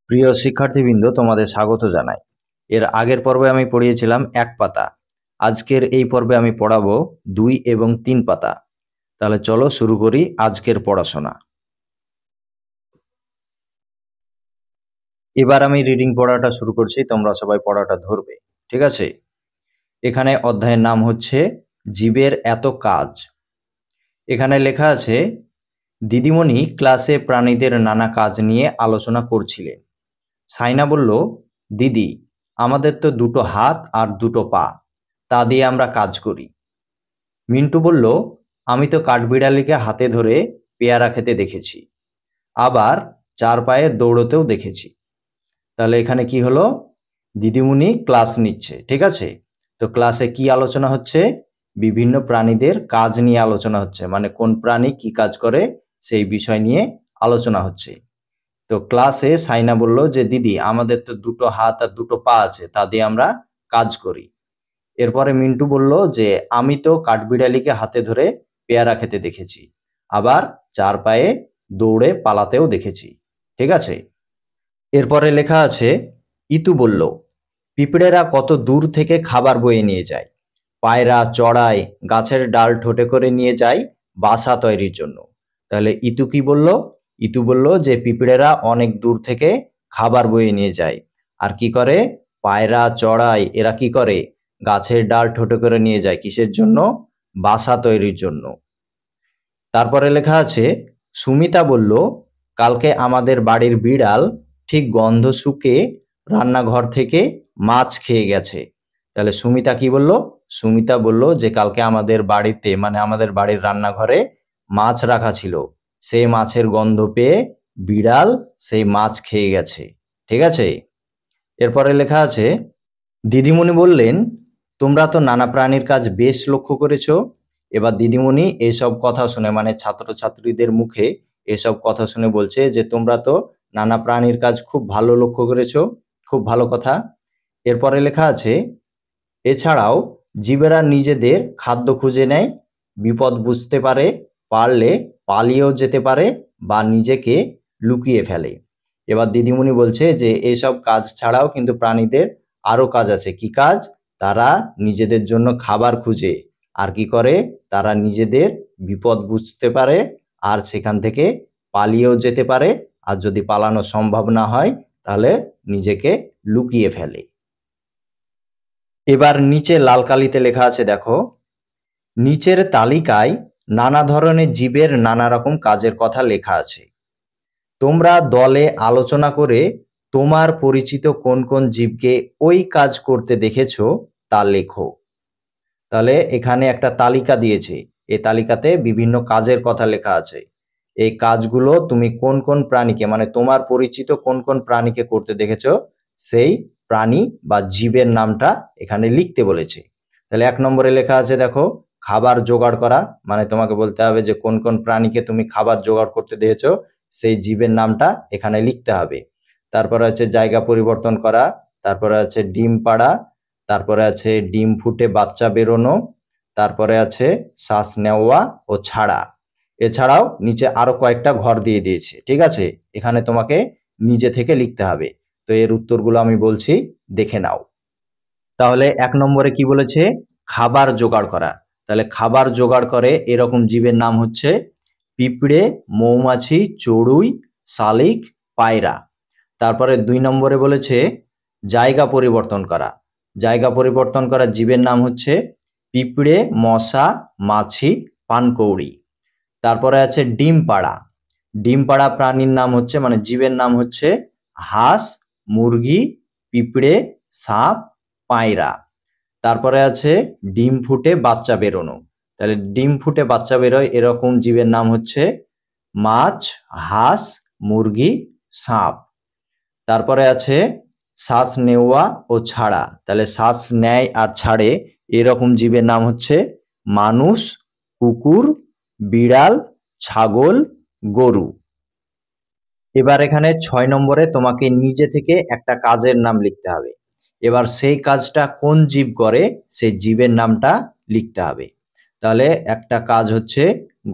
প্রিয় শিক্ষার্থীবৃন্দ, তোমাদের স্বাগত জানাই। এর আগের পর্বে আমি পড়িয়েছিলাম 1 পাতা। আজকের এই পর্বে আমি পড়াবো 2 এবং 3 পাতা। তাহলে চলো শুরু করি আজকের পড়াশোনা। এবার আমি রিডিং পড়াটা শুরু করছি, তোমরা সবাই পড়াটা ধরবে, ঠিক আছে? এখানে অধ্যায়ের নাম হচ্ছে জীবের এত কাজ। এখানে লেখা আছে, দিদিমণি ক্লাসে প্রাণীদের নানা কাজ নিয়ে আলোচনা করছিলেন। সাইনা বলল, দিদি, আমাদের তো 2টো হাত আর 2টো পা, তা দিয়ে আমরা কাজ করি। মিন্টু বলল, আমি তো কাঠবিড়ালিকে হাতে ধরে পেয়ারা খেতে দেখেছি, আবার 4 পায়ে দৌড়তেও দেখেছি। তাহলে এখানে কি হলো? দিদিমণি ক্লাস নিচ্ছে, ঠিক আছে? তো ক্লাসে কি আলোচনা হচ্ছে? বিভিন্ন প্রাণীদের কাজ নিয়ে আলোচনা হচ্ছে, মানে কোন প্রাণী কি কাজ করে সেই বিষয় নিয়ে আলোচনা হচ্ছে। তো ক্লাসে সাইনা বলল যে, দিদি, আমাদের তো 2টো হাত আর 2টো পা আছে, তা দিয়ে আমরা কাজ করি। এরপরে মিন্টু বলল যে, আমি তো কাঠবিড়ালিকে হাতে ধরে পেয়ারা খেতে দেখেছি, আবার 4 পায়ে দৌড়ে পালাতেও দেখেছি, ঠিক আছে? এরপরে লেখা আছে, ইতু বলল, পিঁপড়েরা কত দূর থেকে খাবার বয়ে নিয়ে যায়। পায়রা চড়ায়, গাছের ডাল ঠোঁটে করে নিয়ে যায় বাসা তৈরির জন্য। তাহলে ইতু কি বলল? ইতু বলল যে পিঁপড়েরা অনেক দূর থেকে খাবার বয়ে নিয়ে যায়। আর কি করে? পায়রা চড়ায়, এরা কি করে? গাছের ডাল ঠোঁটে করে নিয়ে যায় কিসের জন্য? বাসা তৈরির জন্য। তারপরে লেখা আছে, সুমিতা বলল, কালকে আমাদের বাড়ির বিড়াল ঠিক গন্ধ শুকে রান্নাঘর থেকে মাছ খেয়ে গেছে। তাহলে সুমিতা কি বলল? সুমিতা বলল যে কালকে আমাদের বাড়িতে, মানে আমাদের বাড়ির রান্নাঘরে মাছ রাখা ছিল, সেই মাছের গন্ধ পেয়ে বিড়াল সেই মাছ খেয়ে গেছে, ঠিক আছে? এরপরে লেখা আছে, দিদিমণি বললেন, তোমরা তো নানা প্রাণীর কাজ বেশ লক্ষ্য করেছো। এবার দিদিমণি এসব কথা শুনে, মানে ছাত্রছাত্রীদের মুখে এসব কথা শুনে বলছে যে তোমরা তো নানা প্রাণীর কাজ খুব ভালো লক্ষ্য করেছো, খুব ভালো কথা। এরপরে লেখা আছে, এছাড়াও জীবেরা নিজেদের খাদ্য খুঁজে নেয়, বিপদ বুঝতে পারে, পারলে পালিয়েও যেতে পারে বা নিজেকে লুকিয়ে ফেলে। এবার দিদিমণি বলছে যে এইসব কাজ ছাড়াও কিন্তু প্রাণীদের আরো কাজ আছে। কি কাজ? তারা নিজেদের জন্য খাবার খুঁজে, আর কি করে? তারা নিজেদের বিপদ বুঝতে পারে, আর সেখান থেকে পালিয়েও যেতে পারে, আর যদি পালানো সম্ভব না হয় তাহলে নিজেকে লুকিয়ে ফেলে। এবার নিচে লাল কালিতে লেখা আছে, দেখো, নিচের তালিকায় নানা ধরনের জীবের নানা রকম কাজের কথা লেখা আছে। তোমরা দলে আলোচনা করে তোমার পরিচিত কোন কোন জীবকে ওই কাজ করতে দেখেছো তা লেখো। তাহলে এখানে একটা তালিকা দিয়েছে, এই তালিকাতে বিভিন্ন কাজের কথা লেখা আছে। এই কাজগুলো তুমি কোন কোন প্রাণীকে, মানে তোমার পরিচিত কোন কোন প্রাণীকে করতে দেখেছো সেই প্রাণী বা জীবের নামটা এখানে লিখতে বলেছে। তাহলে 1 নম্বরে লেখা আছে, দেখো, খাবার জোগাড় করা, মানে তোমাকে বলতে হবে যে কোন কোন প্রাণীকে তুমি খাবার জোগাড় করতে দেখেছো সেই জীবের নামটা এখানে লিখতে হবে। তারপরে আছে জায়গা পরিবর্তন করা, তারপরে আছে ডিম পাড়া, তারপরে আছে ডিম ফুটে বাচ্চা বেরোনো, তারপরে আছে শ্বাস নেওয়া ও ছাড়া। এছাড়াও নিচে আরো কয়েকটা ঘর দিয়ে দিয়েছে, ঠিক আছে? এখানে তোমাকে নিজে থেকে লিখতে হবে। তো এর উত্তরগুলো আমি বলছি, দেখে নাও। তাহলে 1 নম্বরে কি বলেছে? খাবার জোগাড় করা। তাহলে খাবার জোগাড় করে এরকম জীবের নাম হচ্ছে পিঁপড়ে, মৌমাছি, চড়ুই, শালিক, পায়রা। তারপরে 2 নম্বরে বলেছে জায়গা পরিবর্তন করা। জায়গা পরিবর্তন করা জীবের নাম হচ্ছে পিঁপড়ে, মশা, মাছি, পানকৌড়ি। তারপরে আছে ডিম পাড়া। ডিম পাড়া প্রাণীর নাম হচ্ছে, মানে জীবের নাম হচ্ছে হাঁস, মুরগি, পিঁপড়ে, সাপ, পায়রা। তারপরে আছে ডিম ফুটে বাচ্চা বেরোনো। তাহলে ডিম ফুটে বাচ্চা বেরোয় এরকম জীবের নাম হচ্ছে মাছ, হাঁস, মুরগি, সাপ। তারপরে আছে শ্বাস নেওয়া ও ছাড়া। তাহলে শ্বাস নেয় আর ছাড়ে এরকম জীবের নাম হচ্ছে মানুষ, কুকুর, বিড়াল, ছাগল, গরু। এবার এখানে 6 নম্বরে তোমাকে নিজে থেকে একটা কাজের নাম লিখতে হবে। এবার সেই কাজটা কোন জীব করে সেই জীবের নামটা লিখতে হবে। তাহলে একটা কাজ হচ্ছে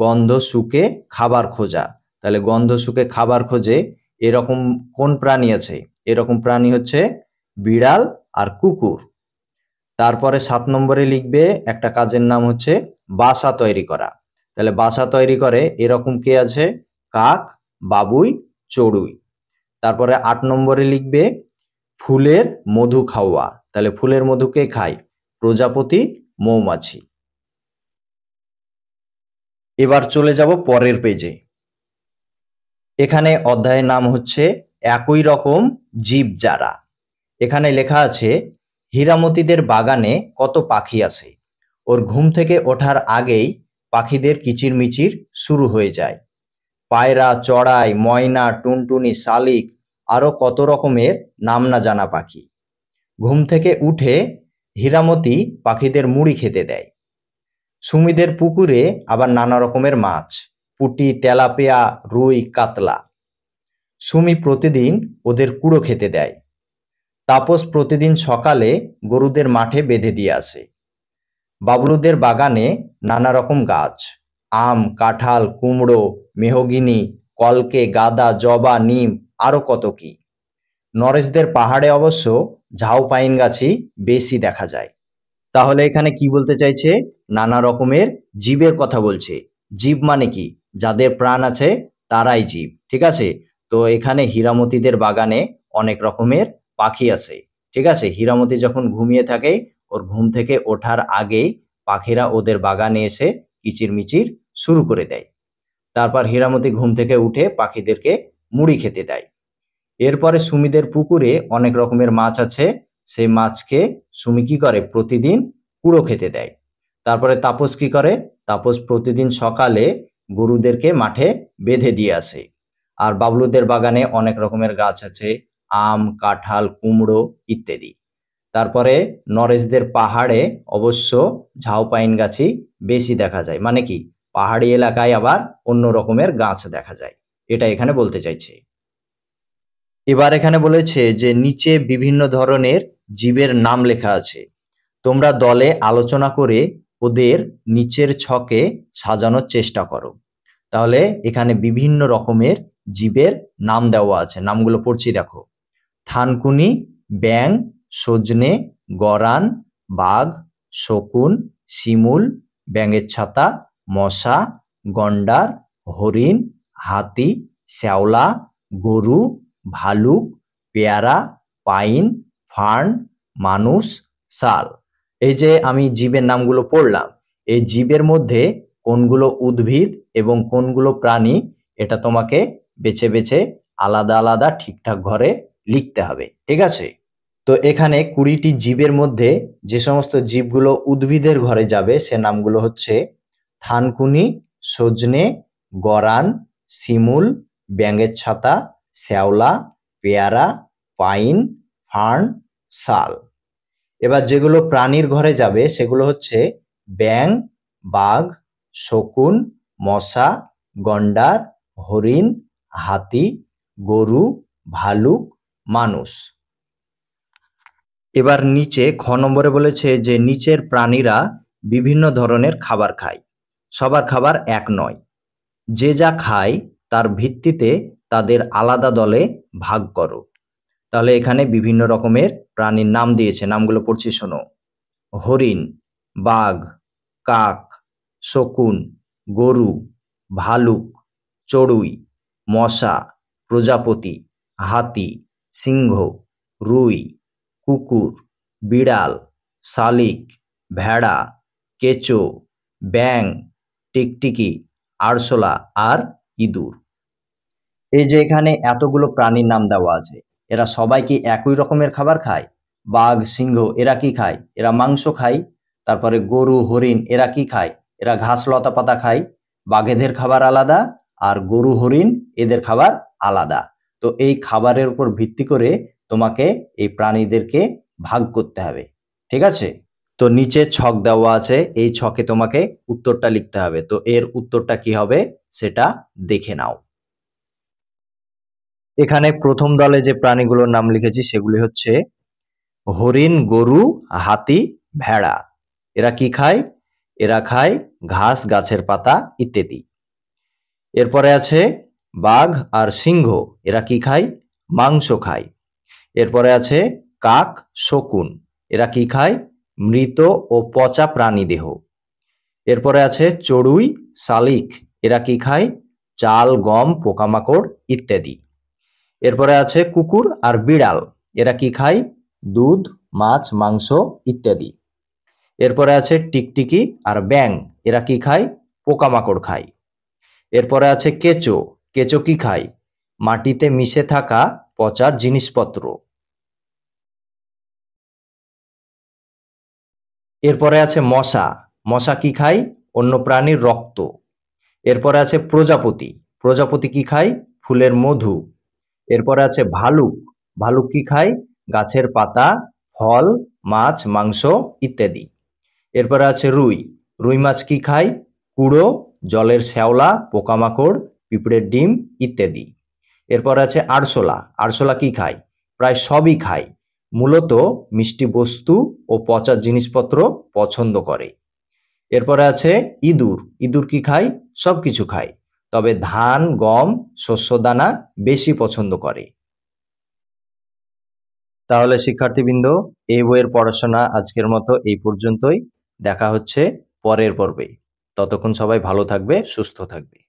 গন্ধ শুকে খাবার খোঁজা। তাহলে গন্ধ শুকে খাবার খোঁজে এরকম কোন প্রাণী আছে? এরকম প্রাণী হচ্ছে বিড়াল আর কুকুর। তারপরে 7 নম্বরে লিখবে একটা কাজের নাম হচ্ছে বাসা তৈরি করা। তাহলে বাসা তৈরি করে এরকম কে আছে? কাক, বাবুই, চড়ুই। তারপরে 8 নম্বরে লিখবে ফুলের মধু খাওয়া। তাহলে ফুলের মধু কে খায়? প্রজাপতি, মৌমাছি। এবার চলে যাব পরের পেজে। এখানে অধ্যায়ের নাম হচ্ছে একই রকম জীব যারা। এখানে লেখা আছে হীরামতিদের বাগানে কত পাখি আছে। ওর ঘুম থেকে ওঠার আগেই পাখিদের কিচিরমিচির শুরু হয়ে যায়। পায়রা, চড়াই, ময়না, টুনটুনি, শালিক, আরো কত রকমের নাম না জানা পাখি। ঘুম থেকে উঠে হীরামতি পাখিদের মুড়ি খেতে দেয়। সুমিদের পুকুরে আবার নানা রকমের মাছ, পুঁটি, তেলাপিয়া, রুই, কাতলা। সুমি প্রতিদিন ওদের কুড়ো খেতে দেয়। তাপস প্রতিদিন সকালে গরুদের মাঠে বেঁধে দিয়ে আসে। বাবলুদের বাগানে নানা রকম গাছ, আম, কাঁঠাল, কুমড়ো, মেহগিনি, কলকে, গাঁদা, জবা, নিম, আরো কত কি। নরেশদের পাহাড়ে অবশ্য ঝাউ পাইন গাছই বেশি দেখা যায়। তাহলে এখানে কি বলতে চাইছে? নানা রকমের জীবের কথা বলছে। জীব মানে কি? যাদের প্রাণ আছে তারাই জীব, ঠিক আছে? তো এখানে হীরামতিদের বাগানে অনেক রকমের পাখি আছে, ঠিক আছে? হীরামতি যখন ঘুমিয়ে থাকে, ওর ঘুম থেকে ওঠার আগেই পাখিরা ওদের বাগানে এসে কিচিরমিচির শুরু করে দেয়। তারপর হীরামতি ঘুম থেকে উঠে পাখিদেরকে মুড়ি খেতে দেয়। এরপরে সুমিদের পুকুরে অনেক রকমের মাছ আছে, সেই মাছকে সুমি কি করে? প্রতিদিন কুড়ো খেতে দেয়। তারপরে তাপস কি করে? তাপস প্রতিদিন সকালে গরুদেরকে মাঠে বেঁধে দিয়ে আসে। আর বাবলুদের বাগানে অনেক রকমের গাছ আছে, আম, কাঁঠাল, কুমড়ো ইত্যাদি। তারপরে নরেশদের পাহাড়ে অবশ্য ঝাউ পাইন গাছই বেশি দেখা যায়। মানে কি? পাহাড়ি এলাকায় আবার অন্য রকমের গাছ দেখা যায়, এটা এখানে বলতে চাইছে। এবার এখানে বলেছে যে নিচে বিভিন্ন ধরনের জীবের নাম লেখা আছে। তোমরা দলে আলোচনা করে ওদের নিচের ছকে সাজানোর চেষ্টা করো। তাহলে এখানে বিভিন্ন রকমের জীবের নাম দেওয়া আছে, নামগুলো পড়ছি দেখো। থানকুনি, ব্যাং, সজনে, গরান, বাঘ, শকুন, শিমুল, ব্যাঙের ছাতা, মশা, গন্ডার, হরিণ, হাতি, শ্যাওলা, গরু, ভালুক, পেয়ারা, পাইন, ফার্ন, মানুষ, শাল। এই যে আমি জীবের নামগুলো পড়লাম, এই জীবের মধ্যে কোনগুলো উদ্ভিদ এবং কোনগুলো প্রাণী, এটা তোমাকে বেছে বেছে আলাদা আলাদা ঠিকঠাক ঘরে লিখতে হবে, ঠিক আছে? তো এখানে 20টি জীবের মধ্যে যে সমস্ত জীবগুলো উদ্ভিদের ঘরে যাবে সে নামগুলো হচ্ছে থানকুনি, সজনে, গরান, শিমুল, ব্যাঙের ছাতা, শ্যাওলা, পেয়ারা, পাইন, ফার্ন, শাল। এবার যেগুলো প্রাণীর ঘরে যাবে সেগুলো হচ্ছে ব্যাং, বাঘ, শকুন, মশা, গন্ডার, হরিণ, হাতি, গরু, ভালুক, মানুষ। এবার নিচে খ নম্বরে বলেছে যে নিচের প্রাণীরা বিভিন্ন ধরনের খাবার খায়, সবার খাবার এক নয়। যে যা খায় তার ভিত্তিতে তাদের আলাদা দলে ভাগ করো। তাহলে এখানে বিভিন্ন রকমের প্রাণীর নাম দিয়েছে, নামগুলো পড়ছি শোনো। হরিণ, বাঘ, কাক, শকুন, গরু, ভালুক, চড়ুই, মশা, প্রজাপতি, হাতি, সিংহ, রুই, কুকুর, বিড়াল, শালিক, ভেড়া, কেঁচো, ব্যাং, টিকটিকি, আরশোলা আর ইঁদুর। এই যে এখানে এতগুলো প্রাণীর নাম দেওয়া আছে, এরা সবাই কি একই রকমের খাবার খায়? বাঘ, সিংহ এরা কি খায়? এরা মাংস খায়। তারপরে গরু, হরিণ এরা কি খায়? এরা ঘাস লতা পাতা খায়। বাঘেদের খাবার আলাদা আর গরু, হরিণ এদের খাবার আলাদা। তো এই খাবারের উপর ভিত্তি করে তোমাকে এই প্রাণীদেরকে ভাগ করতে হবে, ঠিক আছে? তো নিচে ছক দেওয়া আছে, এই ছকে তোমাকে উত্তরটা লিখতে হবে। তো এর উত্তরটা কি হবে সেটা দেখে নাও। এখানে প্রথম দলে যে প্রাণীগুলোর নাম লিখেছি সেগুলি হচ্ছে হরিণ, গরু, হাতি, ভেড়া। এরা কি খায়? এরা খায় ঘাস, গাছের পাতা ইত্যাদি। এরপরে আছে বাঘ আর সিংহ এরা কি খায়? মাংস খায়। এরপরে আছে কাক, শকুন এরা কি খায়? মৃত ও পচা প্রাণীদেহ। এরপরে আছে চড়ুই, শালিক এরা কি খায়? চাল, গম, পোকামাকড় ইত্যাদি। এরপরে আছে কুকুর আর বিড়াল এরা কি খায়? দুধ, মাছ, মাংস ইত্যাদি। এরপরে আছে টিকটিকি আর ব্যাঙ এরা কি খায়? পোকামাকড় খায়। এরপরে আছে কেঁচো, কেঁচো কি খায়? মাটিতে মিশে থাকা পচা জিনিসপত্র। এরপরে আছে মশা, মশা কি খায়? অন্য প্রাণীর রক্ত। এরপরে আছে প্রজাপতি, প্রজাপতি কি খায়? ফুলের মধু। এরপরে আছে ভালুক, ভালুক কি খায়? গাছের পাতা, ফল, মাছ, মাংস ইত্যাদি। এরপরে আছে রুই, রুই মাছ কি খায়? কুড়ো, জলের শ্যাওলা, পোকামাকড়, পিঁপড়ের ডিম ইত্যাদি। এরপর আছে আরশোলা, আরশোলা কি খায়? প্রায় সবই খায়, মূলত মিষ্টি বস্তু ও পচা জিনিসপত্র পছন্দ করে। এরপরে আছে ইঁদুর, ইঁদুর কি খায়? সবকিছু খায়, তবে ধান, গম, শস্যদানা বেশি পছন্দ করে। তাহলে শিক্ষার্থীবৃন্দ, এই বইয়ের পড়াশোনা আজকের মতো এই পর্যন্তই। দেখা হচ্ছে পরের পর্বে। ততক্ষণ সবাই ভালো থাকবে, সুস্থ থাকবে।